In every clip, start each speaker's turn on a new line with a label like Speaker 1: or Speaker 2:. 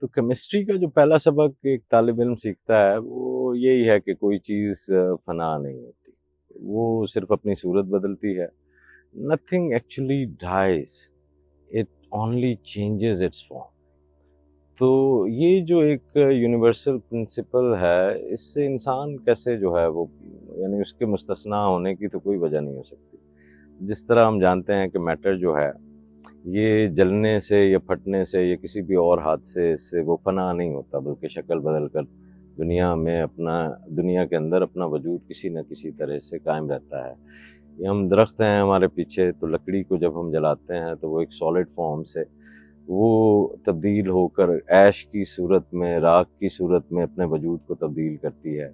Speaker 1: تو کیمسٹری کا جو پہلا سبق ایک طالب علم سیکھتا ہے وہ یہی ہے کہ کوئی چیز فنا نہیں ہوتی، وہ صرف اپنی صورت بدلتی ہے. Nothing actually dies, it only changes its form. تو یہ جو ایک یونیورسل پرنسپل ہے، اس سے انسان کیسے جو ہے وہ یعنی اس کے مستثنیٰ ہونے کی تو کوئی وجہ نہیں ہو سکتی. جس طرح ہم جانتے ہیں کہ میٹر جو ہے یہ جلنے سے یا پھٹنے سے یا کسی بھی اور حادثے سے وہ فنا نہیں ہوتا، بلکہ شکل بدل کر دنیا کے اندر اپنا وجود کسی نہ کسی طرح سے قائم رہتا ہے. یہ ہم درخت ہیں ہمارے پیچھے، تو لکڑی کو جب ہم جلاتے ہیں تو وہ ایک سالڈ فارم سے وہ تبدیل ہو کر ایش کی صورت میں، راکھ کی صورت میں اپنے وجود کو تبدیل کرتی ہے،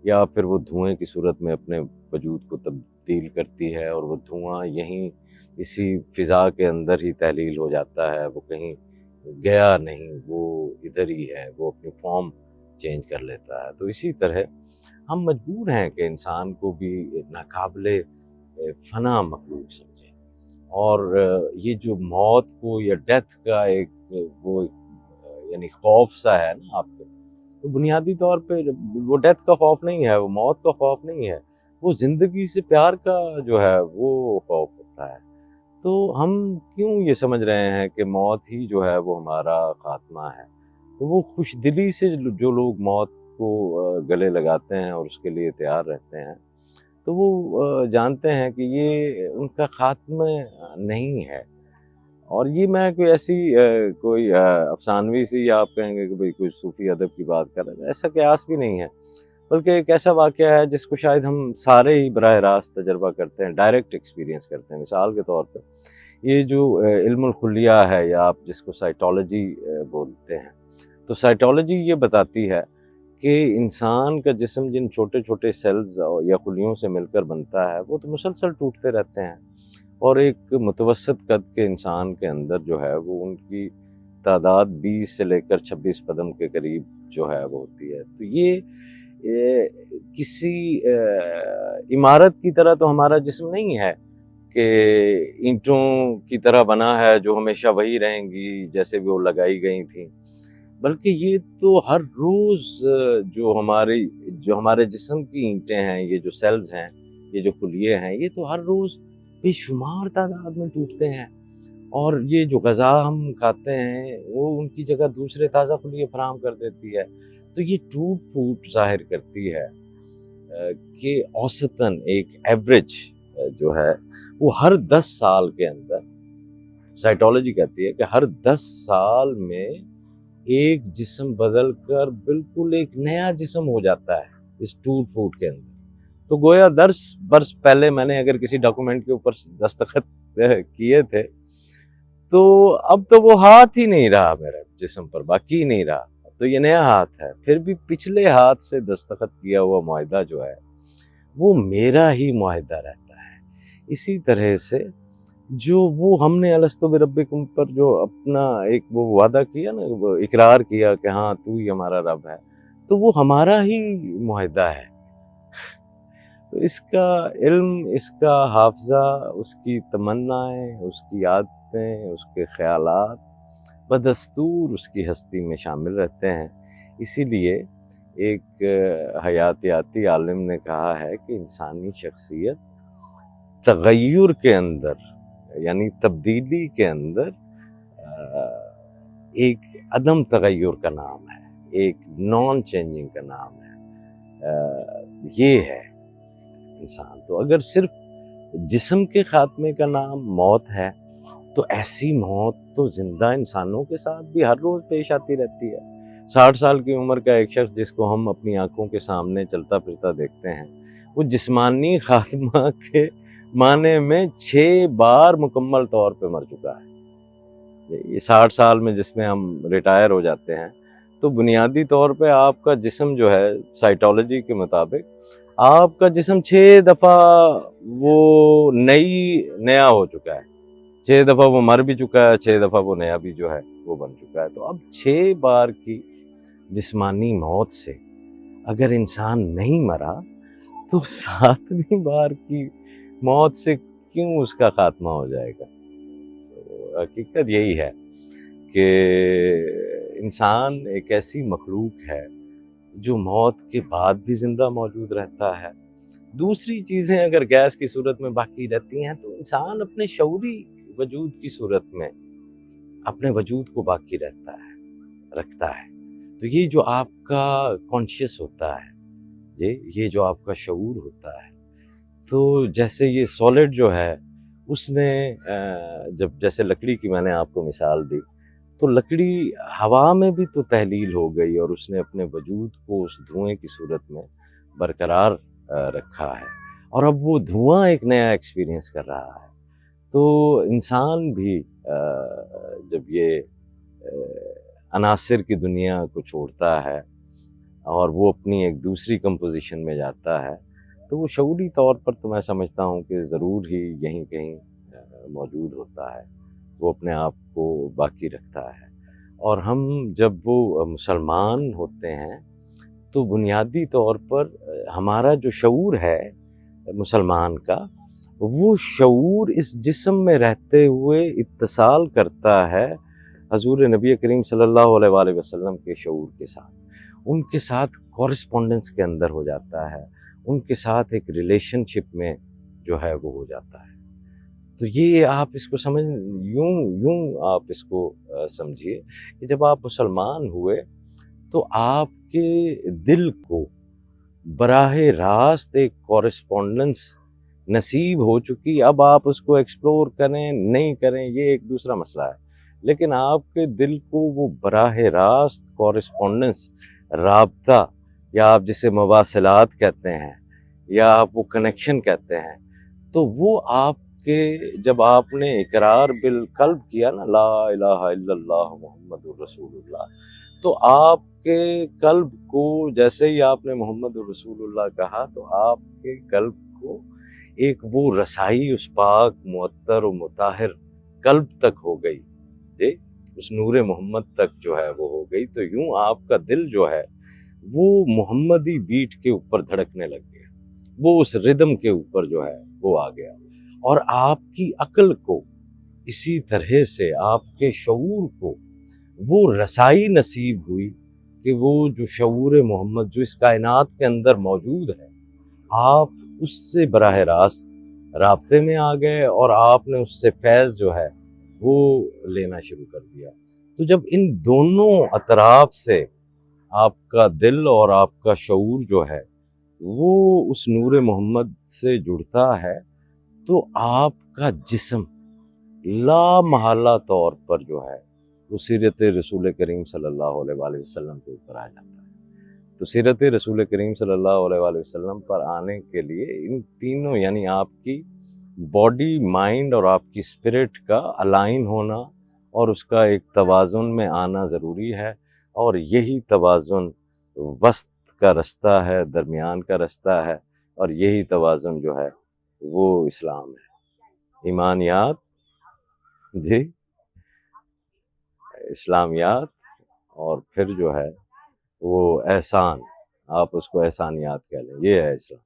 Speaker 1: یا پھر وہ دھوئیں کی صورت میں اپنے وجود کو تبدیل کرتی ہے، اور وہ دھواں یہیں اسی فضا کے اندر ہی تحلیل ہو جاتا ہے، وہ کہیں گیا نہیں، وہ ادھر ہی ہے، وہ اپنی فارم چینج کر لیتا ہے. تو اسی طرح ہم مجبور ہیں کہ انسان کو بھی ناقابل فنا مخلوق سمجھیں، اور یہ جو موت کو یا ڈیتھ کا ایک وہ یعنی خوف سا ہے نا آپ کو، تو بنیادی طور پہ وہ ڈیتھ کا خوف نہیں ہے، وہ موت کا خوف نہیں ہے، وہ زندگی سے پیار کا جو ہے وہ خوف ہوتا ہے. تو ہم کیوں یہ سمجھ رہے ہیں کہ موت ہی جو ہے وہ ہمارا خاتمہ ہے؟ تو وہ خوش دلی سے جو لوگ موت کو گلے لگاتے ہیں اور اس کے لیے تیار رہتے ہیں، تو وہ جانتے ہیں کہ یہ ان کا خاتمہ نہیں ہے. اور یہ میں کوئی ایسی کوئی افسانوی سی، یا آپ کہیں گے کہ بھئی کوئی صوفی ادب کی بات کر رہے ہیں، ایسا قیاس بھی نہیں ہے، بلکہ ایک ایسا واقعہ ہے جس کو شاید ہم سارے ہی براہ راست تجربہ کرتے ہیں، ڈائریکٹ ایکسپیرینس کرتے ہیں. مثال کے طور پہ یہ جو علم الخلیہ ہے، یا آپ جس کو سائیٹالوجی بولتے ہیں، تو سائیٹالوجی یہ بتاتی ہے کہ انسان کا جسم جن چھوٹے چھوٹے سیلز یا خلیوں سے مل کر بنتا ہے، وہ تو مسلسل ٹوٹتے رہتے ہیں، اور ایک متوسط قد کے انسان کے اندر جو ہے وہ ان کی تعداد 20 سے لے کر 26 قدم کے قریب جو ہے وہ ہوتی ہے. تو یہ کسی عمارت کی طرح تو ہمارا جسم نہیں ہے کہ اینٹوں کی طرح بنا ہے جو ہمیشہ وہی رہیں گی جیسے بھی وہ لگائی گئی تھیں، بلکہ یہ تو ہر روز جو ہمارے جسم کی اینٹیں ہیں، یہ جو سیلز ہیں، یہ جو خلیے ہیں، یہ تو ہر روز بے شمار تعداد میں ٹوٹتے ہیں. اور یہ جو غذا ہم کھاتے ہیں وہ ان کی جگہ دوسرے تازہ خلیے فراہم کر دیتی ہے. تو یہ ٹوٹ پھوٹ ظاہر کرتی ہے کہ اوسطاً ایک ایوریج جو ہے وہ ہر 10 سال کے اندر، سائیٹالوجی کہتی ہے کہ ہر 10 سال میں ایک جسم بدل کر بالکل ایک نیا جسم ہو جاتا ہے اس ٹوٹ پھوٹ کے اندر. تو گویا 10 برس پہلے میں نے اگر کسی ڈاکومنٹ کے اوپر دستخط کیے تھے، تو اب تو وہ ہاتھ ہی نہیں رہا میرے جسم پر، باقی نہیں رہا، تو یہ نیا ہاتھ ہے. پھر بھی پچھلے ہاتھ سے دستخط کیا ہوا معاہدہ جو ہے وہ میرا ہی معاہدہ رہتا ہے. اسی طرح سے جو وہ ہم نے الستو بربکم پر جو اپنا ایک وہ وعدہ کیا نا، وہ اقرار کیا کہ ہاں تو ہی ہمارا رب ہے، تو وہ ہمارا ہی معاہدہ ہے. تو اس کا علم، اس کا حافظہ، اس کی تمنائیں، اس کی عادتیں، اس کے خیالات بدستور اس کی ہستی میں شامل رہتے ہیں. اسی لیے ایک حیاتیاتی عالم نے کہا ہے کہ انسانی شخصیت تغیر کے اندر، یعنی تبدیلی کے اندر، ایک عدم تغیر کا نام ہے، ایک نان چینجنگ کا نام ہے. یہ ہے انسان. تو اگر صرف جسم کے خاتمے کا نام موت ہے، تو ایسی موت تو زندہ انسانوں کے ساتھ بھی ہر روز پیش آتی رہتی ہے. 60 سال کی عمر کا ایک شخص جس کو ہم اپنی آنکھوں کے سامنے چلتا پھرتا دیکھتے ہیں، وہ جسمانی خاتمہ کے معنی میں 6 بار مکمل طور پہ مر چکا ہے. یہ 60 سال میں جس میں ہم ریٹائر ہو جاتے ہیں، تو بنیادی طور پہ آپ کا جسم جو ہے سائیٹالوجی کے مطابق آپ کا جسم 6 دفعہ وہ نیا ہو چکا ہے، 6 دفعہ وہ مر بھی چکا ہے، 6 دفعہ وہ نیا بھی جو ہے وہ بن چکا ہے. تو اب 6 بار کی جسمانی موت سے اگر انسان نہیں مرا، تو 7ویں بار کی موت سے کیوں اس کا خاتمہ ہو جائے گا؟ تو حقیقت یہی ہے کہ انسان ایک ایسی مخلوق ہے جو موت کے بعد بھی زندہ موجود رہتا ہے. دوسری چیزیں اگر گیس کی صورت میں باقی رہتی ہیں تو انسان اپنے شعوری وجود کی صورت میں اپنے وجود کو باقی رکھتا ہے. تو یہ جو آپ کا کانشیس ہوتا ہے، یہ جو آپ کا شعور ہوتا ہے، تو جیسے یہ سالڈ جو ہے اس نے جب جیسے لکڑی کی میں نے آپ کو مثال دی، تو لکڑی ہوا میں بھی تو تحلیل ہو گئی اور اس نے اپنے وجود کو اس دھوئیں کی صورت میں برقرار رکھا ہے، اور اب وہ دھواں ایک نیا ایکسپیرینس کر رہا ہے. تو انسان بھی جب یہ عناصر کی دنیا کو چھوڑتا ہے اور وہ اپنی ایک دوسری کمپوزیشن میں جاتا ہے، تو وہ شعوری طور پر تو میں سمجھتا ہوں کہ ضرور ہی یہیں کہیں موجود ہوتا ہے، وہ اپنے آپ کو باقی رکھتا ہے. اور ہم جب وہ مسلمان ہوتے ہیں تو بنیادی طور پر ہمارا جو شعور ہے مسلمان کا، وہ شعور اس جسم میں رہتے ہوئے اتصال کرتا ہے حضور نبی کریم صلی اللہ علیہ وآلہ وسلم کے شعور کے ساتھ، ان کے ساتھ کورسپونڈنس کے اندر ہو جاتا ہے، ان کے ساتھ ایک ریلیشن شپ میں جو ہے وہ ہو جاتا ہے. تو یہ آپ اس کو یوں آپ اس کو سمجھیے کہ جب آپ مسلمان ہوئے تو آپ کے دل کو براہ راست ایک کورسپونڈنس نصیب ہو چکی. اب آپ اس کو ایکسپلور کریں نہیں کریں یہ ایک دوسرا مسئلہ ہے، لیکن آپ کے دل کو وہ براہ راست کورسپونڈنس، رابطہ، یا آپ جسے مواصلات کہتے ہیں یا آپ وہ کنیکشن کہتے ہیں، تو وہ آپ کے جب آپ نے اقرار بالقلب کیا نا، لا الہ الا اللہ محمد الرسول اللہ، تو آپ کے قلب کو جیسے ہی آپ نے محمد الرسول اللہ کہا تو آپ کے قلب کو ایک وہ رسائی اس پاک معطر و مطہر قلب تک ہو گئی، اس نور محمد تک جو ہے وہ ہو گئی. تو یوں آپ کا دل جو ہے وہ محمدی بیٹ کے اوپر دھڑکنے لگ گیا، وہ اس ردم کے اوپر جو ہے وہ آ گیا. اور آپ کی عقل کو اسی طرح سے آپ کے شعور کو وہ رسائی نصیب ہوئی کہ وہ جو شعور محمد جو اس کائنات کے اندر موجود ہے، آپ اس سے براہ راست رابطے میں آ گئے اور آپ نے اس سے فیض جو ہے وہ لینا شروع کر دیا. تو جب ان دونوں اطراف سے آپ کا دل اور آپ کا شعور جو ہے وہ اس نور محمد سے جڑتا ہے، تو آپ کا جسم لا محالہ طور پر جو ہے وہ سیرت رسول کریم صلی اللہ علیہ وآلہ وسلم کے اوپر آ جاتا ہے. تو سیرت رسول کریم صلی اللہ علیہ وآلہ وسلم پر آنے کے لیے ان تینوں یعنی آپ کی باڈی، مائنڈ اور آپ کی اسپرٹ کا الائن ہونا اور اس کا ایک توازن میں آنا ضروری ہے. اور یہی توازن وسط کا رستہ ہے، درمیان کا رستہ ہے، اور یہی توازن جو ہے وہ اسلام ہے. ایمانیات اسلامیات اور پھر جو ہے وہ احسان، آپ اس کو احسانیات کہہ لیں، یہ ہے اسلام.